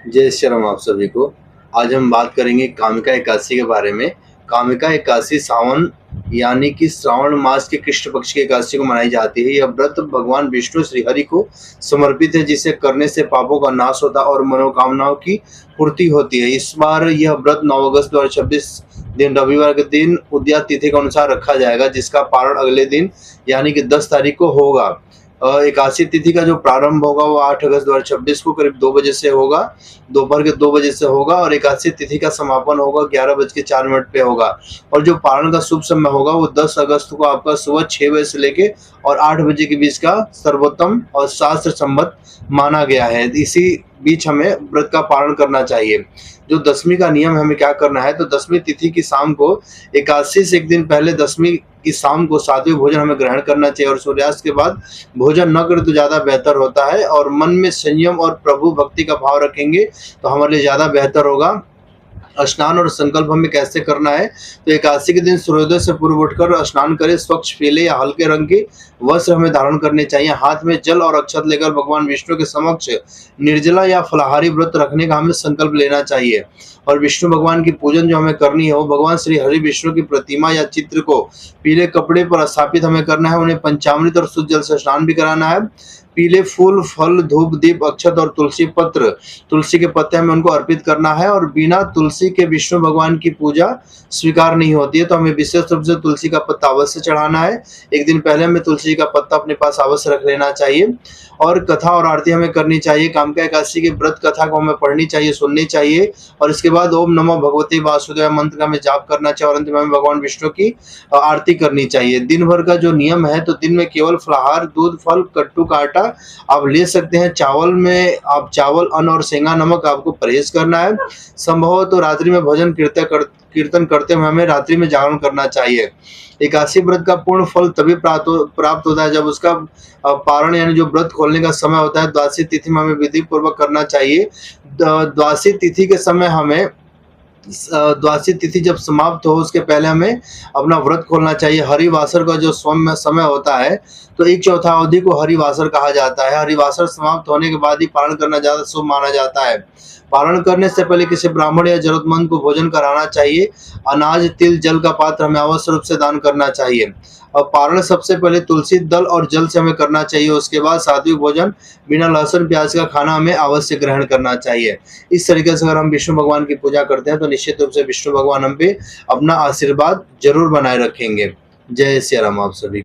जय श्री राम आप सभी को। आज हम बात करेंगे कामिका एकादशी के बारे में। कामिका एकादशी सावन यानी कि श्रावण मास के कृष्ण पक्ष की एकादशी को मनाई जाती है। यह व्रत भगवान विष्णु श्री हरि को समर्पित है, जिसे करने से पापों का नाश होता है और मनोकामनाओं की पूर्ति होती है। इस बार यह व्रत 9 अगस्त 2026 दिन रविवार के दिन उदया तिथि के अनुसार रखा जाएगा, जिसका पारण अगले दिन यानी कि 10 तारीख को होगा। एकादशी तिथि का जो प्रारंभ होगा वो 8 अगस्त 2026 को करीब 2 बजे से होगा, दोपहर के 2 बजे से होगा, और एकादशी तिथि का समापन होगा 11:04 पे होगा। और जो पारण का शुभ समय होगा वो 10 अगस्त को आपका सुबह 6 बजे से लेके और 8 बजे के बीच का सर्वोत्तम और शास्त्र सम्मत माना गया है। इसी बीच हमें व्रत का पालन करना चाहिए। जो दशमी का नियम है, हमें क्या करना है, तो दशमी तिथि की शाम को एकादशी से एक दिन पहले दशमी की शाम को सात्विक भोजन हमें ग्रहण करना चाहिए, और सूर्यास्त के बाद भोजन न करें तो ज़्यादा बेहतर होता है। और मन में संयम और प्रभु भक्ति का भाव रखेंगे तो हमारे लिए ज़्यादा बेहतर होगा। स्नान और संकल्प हमें कैसे करना है, तो एकादशी के दिन सूर्योदय से पूर्व उठकर स्नान करें। स्वच्छ पीले या हल्के रंग के वस्त्र हमें धारण करने चाहिए। हाथ में जल और अक्षत लेकर भगवान विष्णु के समक्ष निर्जला या फलाहारी व्रत रखने का हमें संकल्प लेना चाहिए। और विष्णु भगवान की पूजन जो हमें करनी है वो भगवान श्री हरि विष्णु की प्रतिमा या चित्र को पीले कपड़े पर स्थापित हमें करना है। उन्हें पंचामृत और शुद्ध जल से स्नान भी कराना है। पीले फूल, फल, धूप, दीप, अक्षत और तुलसी पत्र, तुलसी के पत्ते हमें उनको अर्पित करना है। और बिना तुलसी के विष्णु भगवान की पूजा स्वीकार नहीं होती है, तो हमें विशेष रूप से तुलसी का पत्ता अवश्य चढ़ाना है। एक दिन पहले हमें तुलसी का पत्ता अपने पास अवश्य रख लेना चाहिए। और कथा और आरती हमें करनी चाहिए। कामिका एकादशी की व्रत कथा को हमें पढ़नी चाहिए, सुननी चाहिए। और इसके बाद ओम नमो भगवते वासुदेव मंत्र का हमें जाप करना चाहिए, और अंत में हमें भगवान विष्णु की आरती करनी चाहिए। दिन भर का जो नियम है, तो दिन में केवल फलाहार, दूध, फल, कट्टू का आटा आप ले सकते हैं। चावल में आप चावल, अन्न और सेंगा नमक आपको परहेज करना है। संभव हो तो रात्रि में भजन कीर्तन करते हुए हमें रात्रि में जागरण करना चाहिए। एकादशी व्रत का पूर्ण फल तभी प्राप्त होता है जब उसका पारण यानी जो व्रत खोलने का समय होता है द्वादशी तिथि में हमें विधि पूर्वक करना चाहिए। द्वादशी तिथि के समय हमें द्वादशी तिथि जब समाप्त हो उसके पहले हमें अपना व्रत खोलना चाहिए। हरिवासर का जो समय होता है, तो 1/4 अवधि को हरिवासर कहा जाता है। हरिवासर समाप्त होने के बाद ही पारण करना ज्यादा शुभ माना जाता है। पारण करने से पहले किसी ब्राह्मण या जरूरतमंद को भोजन कराना चाहिए। अनाज, तिल, जल का पात्र हमें अवश्य रूप से दान करना चाहिए। और पारण सबसे पहले तुलसी दल और जल से हमें करना चाहिए। उसके बाद सात्विक भोजन बिना लहसुन प्याज का खाना हमें अवश्य ग्रहण करना चाहिए। इस तरीके से अगर हम विष्णु भगवान की पूजा करते हैं तो निश्चित रूप से विष्णु भगवान हम पे अपना आशीर्वाद जरूर बनाए रखेंगे। जय श्री राम आप सभी।